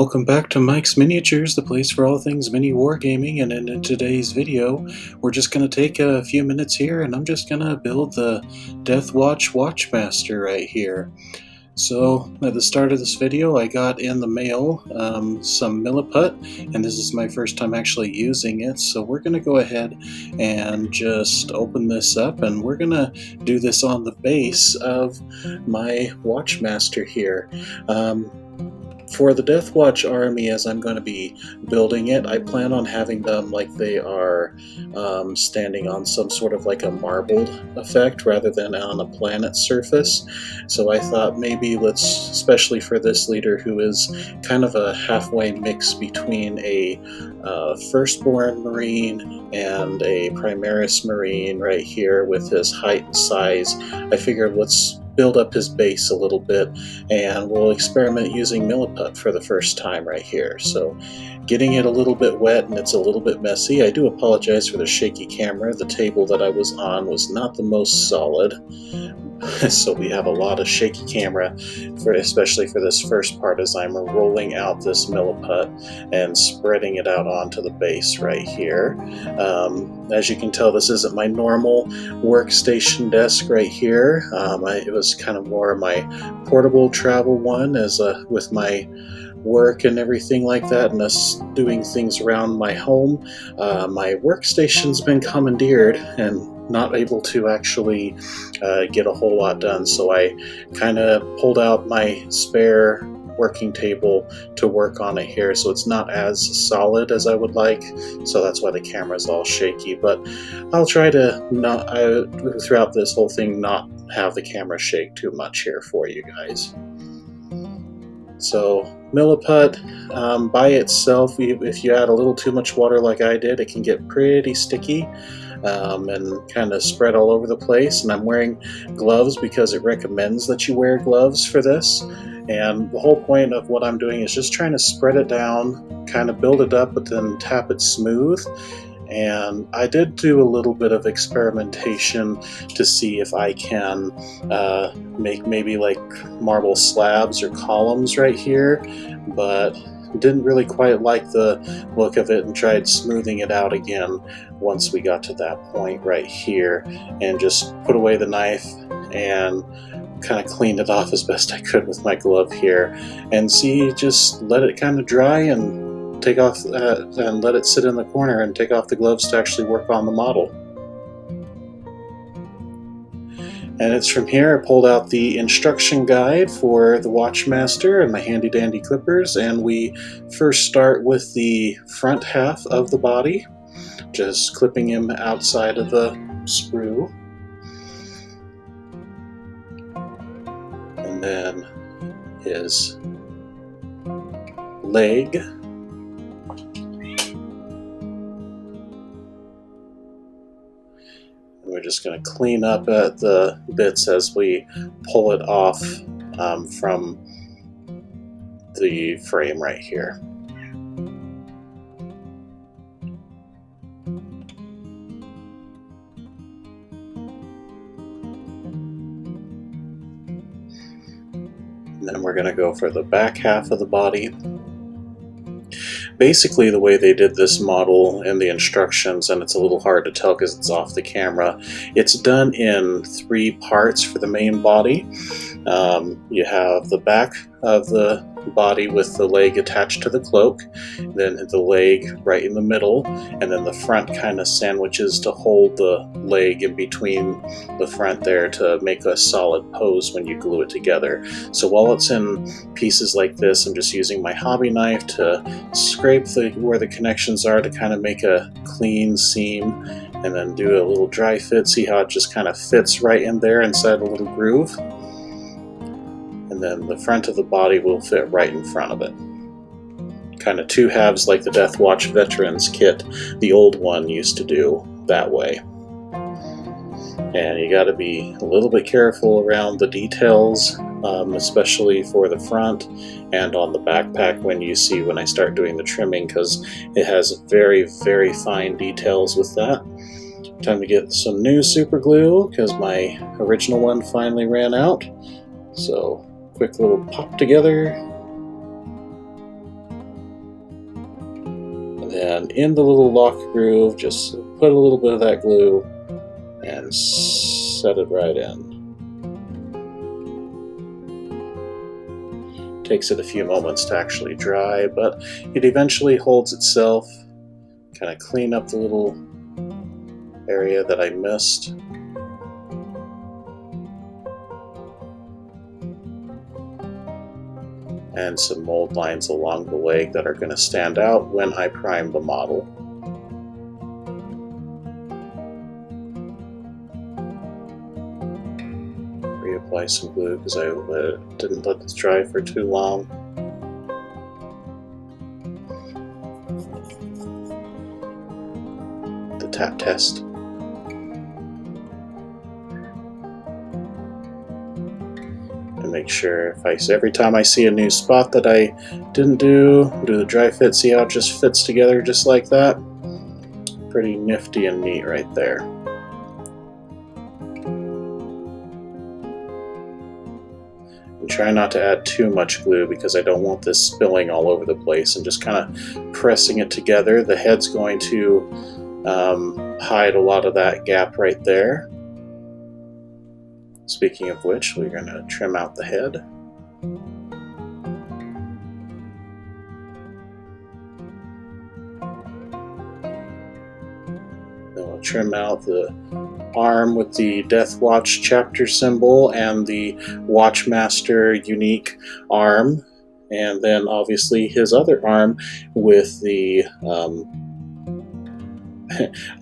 Welcome back to Mike's Miniatures, the place for all things mini wargaming, and in today's video we're just going to take a few minutes here and I'm just going to build the Deathwatch Watch Master right here. So at the start of this video I got in the mail some Milliput, and this is my first time actually using it, so we're going to go ahead and just open this up and we're going to do this on the base of my Watchmaster here. For the Deathwatch army, as I'm going to be building it, I plan on having them like they are standing on some sort of like a marbled effect rather than on a planet surface. So I thought maybe let's, especially for this leader who is kind of a halfway mix between a firstborn Marine and a Primaris Marine right here with his height and size, I figured let's build up his base a little bit, and we'll experiment using Milliput for the first time right here. So getting it a little bit wet and it's a little bit messy. I do apologize for the shaky camera. The table that I was on was not the most solid, so we have a lot of shaky camera, especially for this first part as I'm rolling out this Milliput and spreading it out onto the base right here. As you can tell, this isn't my normal workstation desk right here. It was kind of more of my portable travel one with my work and everything like that, and us doing things around my home. My workstation's been commandeered and not able to actually get a whole lot done, so I kind of pulled out my spare working table to work on it here, so it's not as solid as I would like, so that's why the camera's all shaky. But I'll try to not throughout this whole thing not have the camera shake too much here for you guys. So Milliput by itself, if you add a little too much water like I did, it can get pretty sticky and kind of spread all over the place. And I'm wearing gloves because it recommends that you wear gloves for this. And the whole point of what I'm doing is just trying to spread it down, kind of build it up, but then tap it smooth. And I did do a little bit of experimentation to see if I can make maybe like marble slabs or columns right here, but didn't really quite like the look of it and tried smoothing it out again once we got to that point right here, and just put away the knife and kind of cleaned it off as best I could with my glove here, and see, just let it kind of dry and take off and let it sit in the corner and take off the gloves to actually work on the model. And it's from here I pulled out the instruction guide for the Watchmaster and my handy dandy clippers, and we first start with the front half of the body, just clipping him outside of the sprue. And then his leg. We're just going to clean up at the bits as we pull it off from the frame right here. And then we're going to go for the back half of the body. Basically, the way they did this model in the instructions, and it's a little hard to tell because it's off the camera, it's done in 3 parts for the main body. You have the back of the body with the leg attached to the cloak, then the leg right in the middle, and then the front kind of sandwiches to hold the leg in between the front there to make a solid pose when you glue it together. So while it's in pieces like this, I'm just using my hobby knife to scrape where the connections are to kind of make a clean seam, and then do a little dry fit. See how it just kind of fits right in there inside a little groove? And then the front of the body will fit right in front of it. Kind of 2 halves like the Deathwatch Veterans kit, the old one, used to do that way. And you got to be a little bit careful around the details, especially for the front and on the backpack when I start doing the trimming, because it has very, very fine details with that. Time to get some new super glue because my original one finally ran out. So quick little pop together. then in the little lock groove, just put a little bit of that glue and set it right in. Takes it a few moments to actually dry, but it eventually holds itself. Kind of clean up the little area that I missed. And some mold lines along the leg that are going to stand out when I prime the model. Reapply some glue because I didn't let this dry for too long. The tap test. And make sure every time I see a new spot that I didn't do the dry fit, see how it just fits together just like that? Pretty nifty and neat right there. And try not to add too much glue because I don't want this spilling all over the place, and just kind of pressing it together. The head's going to hide a lot of that gap right there. Speaking of which, we're going to trim out the head. Then we'll trim out the arm with the Deathwatch chapter symbol and the Watch Master unique arm, and then obviously his other arm with the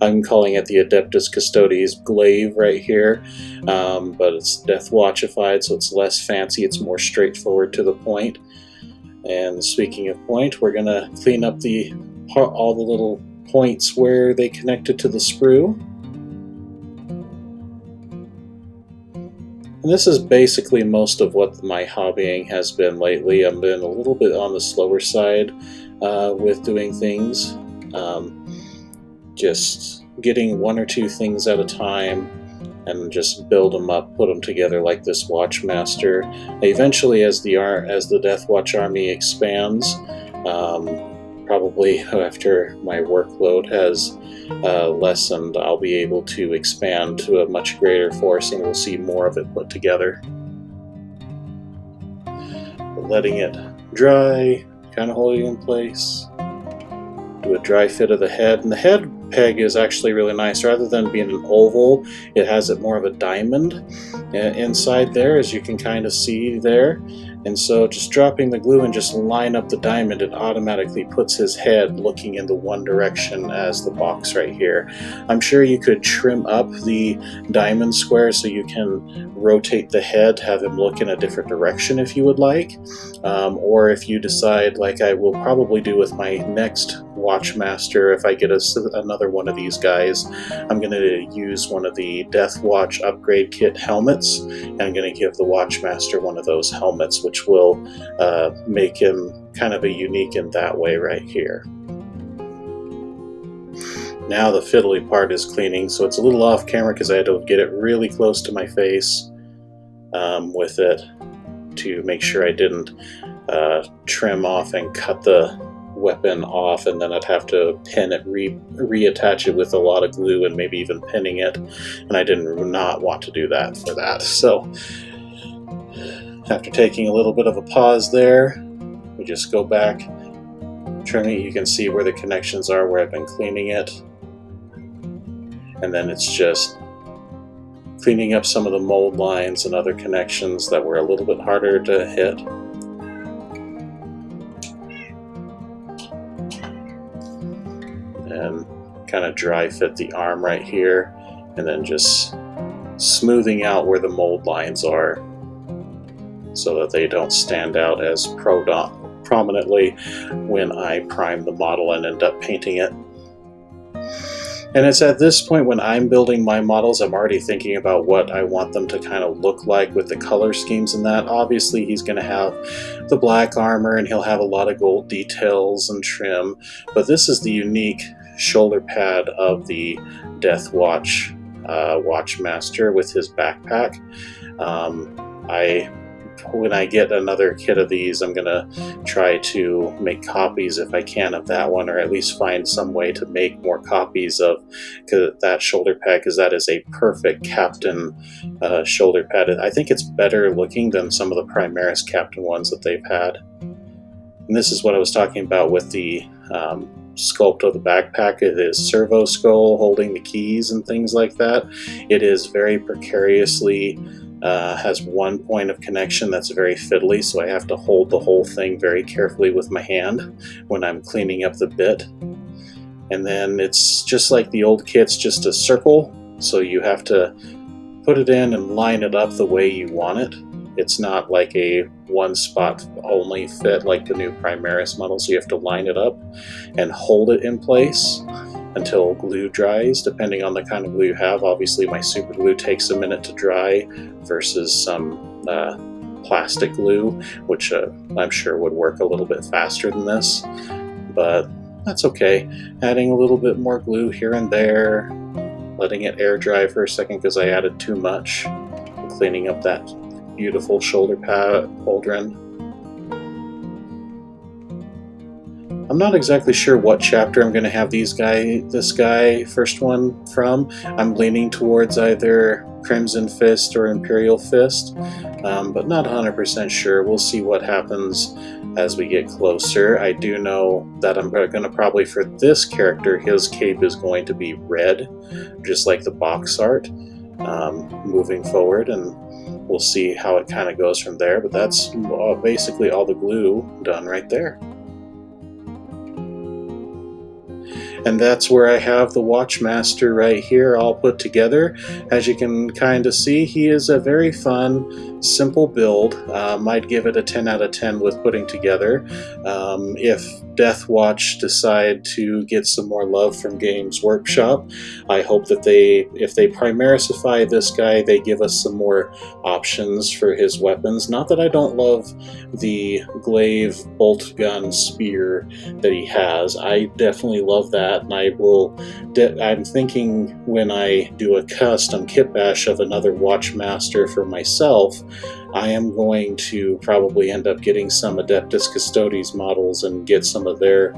I'm calling it the Adeptus Custodes glaive right here, but it's Deathwatchified, so it's less fancy, it's more straightforward to the point. And speaking of point, we're going to clean up all the little points where they connected to the sprue. And this is basically most of what my hobbying has been lately. I've been a little bit on the slower side with doing things. Just getting one or two things at a time and just build them up, put them together like this Watch Master. Eventually, as the Deathwatch army expands, probably after my workload has lessened, I'll be able to expand to a much greater force, and we'll see more of it put together. But letting it dry, kind of holding it in place. Do a dry fit of the head, and the head peg is actually really nice. Rather than being an oval, it has it more of a diamond inside there, as you can kind of see there. And so just dropping the glue and just line up the diamond, it automatically puts his head looking in the one direction as the box right here. I'm sure you could trim up the diamond square so you can rotate the head, have him look in a different direction if you would like. Or if you decide, like I will probably do with my next Watch Master, if I get another one of these guys, I'm going to use one of the Deathwatch upgrade kit helmets, and I'm going to give the Watch Master one of those helmets, which will make him kind of a unique in that way right here. Now the fiddly part is cleaning, so it's a little off camera because I had to get it really close to my face with it to make sure I didn't trim off and cut the weapon off, and then I'd have to pin it, reattach it with a lot of glue and maybe even pinning it, and I didn't not want to do that for that. So after taking a little bit of a pause there, we just go back, trimming. You can see where the connections are where I've been cleaning it, and then it's just cleaning up some of the mold lines and other connections that were a little bit harder to hit. And kind of dry fit the arm right here, and then just smoothing out where the mold lines are so that they don't stand out as prominently when I prime the model and end up painting it. And it's at this point when I'm building my models, I'm already thinking about what I want them to kind of look like with the color schemes and that. Obviously he's going to have the black armor and he'll have a lot of gold details and trim, but this is the unique shoulder pad of the Deathwatch Watch Master with his backpack. I when I get another kit of these, I'm gonna try to make copies if I can of that one, or at least find some way to make more copies of that shoulder pad, because that is a perfect captain shoulder pad. I think it's better looking than some of the Primaris captain ones that they've had. And this is what I was talking about with the sculpt of the backpack. It is servo skull holding the keys and things like that. It is very precariously, has one point of connection that's very fiddly, so I have to hold the whole thing very carefully with my hand when I'm cleaning up the bit. And then it's just like the old kit's, just a circle, so you have to put it in and line it up the way you want it. It's not like a one spot only fit like the new Primaris model, so you have to line it up and hold it in place until glue dries, depending on the kind of glue you have. Obviously my super glue takes a minute to dry versus some plastic glue, which I'm sure would work a little bit faster than this, but that's okay. Adding a little bit more glue here and there, letting it air dry for a second because I added too much, cleaning up that beautiful shoulder pad pauldron. I'm not exactly sure what chapter I'm going to have this guy first one from. I'm leaning towards either Crimson Fist or Imperial Fist, but not 100% sure. We'll see what happens as we get closer. I do know that I'm going to probably, for this character, his cape is going to be red, just like the box art, moving forward, and we'll see how it kind of goes from there. But that's basically all the glue done right there. And that's where I have the Watchmaster right here all put together. As you can kind of see, he is a very fun, simple build. I'd give it a 10 out of 10 with putting together. If Deathwatch decide to get some more love from Games Workshop, I hope that if they Primarisify this guy, they give us some more options for his weapons. Not that I don't love the glaive bolt gun spear that he has. I definitely love that, and I'm thinking when I do a custom kit bash of another Watchmaster for myself, I am going to probably end up getting some Adeptus Custodes models and get some of their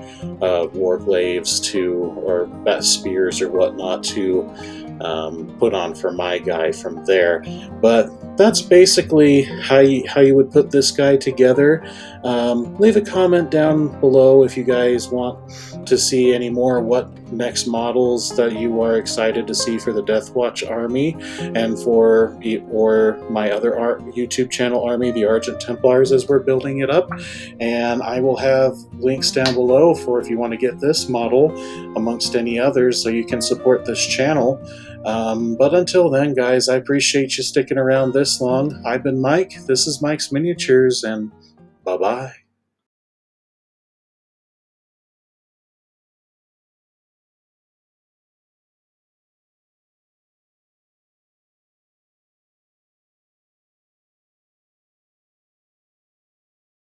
war glaives or spears or whatnot to put on for my guy from there. But that's basically how you would put this guy together. Leave a comment down below if you guys want to see any more what next models that you are excited to see for the Deathwatch army, and for my other YouTube channel army, the Argent Templars, as we're building it up. And I will have links down below for if you want to get this model amongst any others, so you can support this channel. But until then, guys, I appreciate you sticking around this long. I've been Mike. This is Mike's Miniatures, and bye-bye.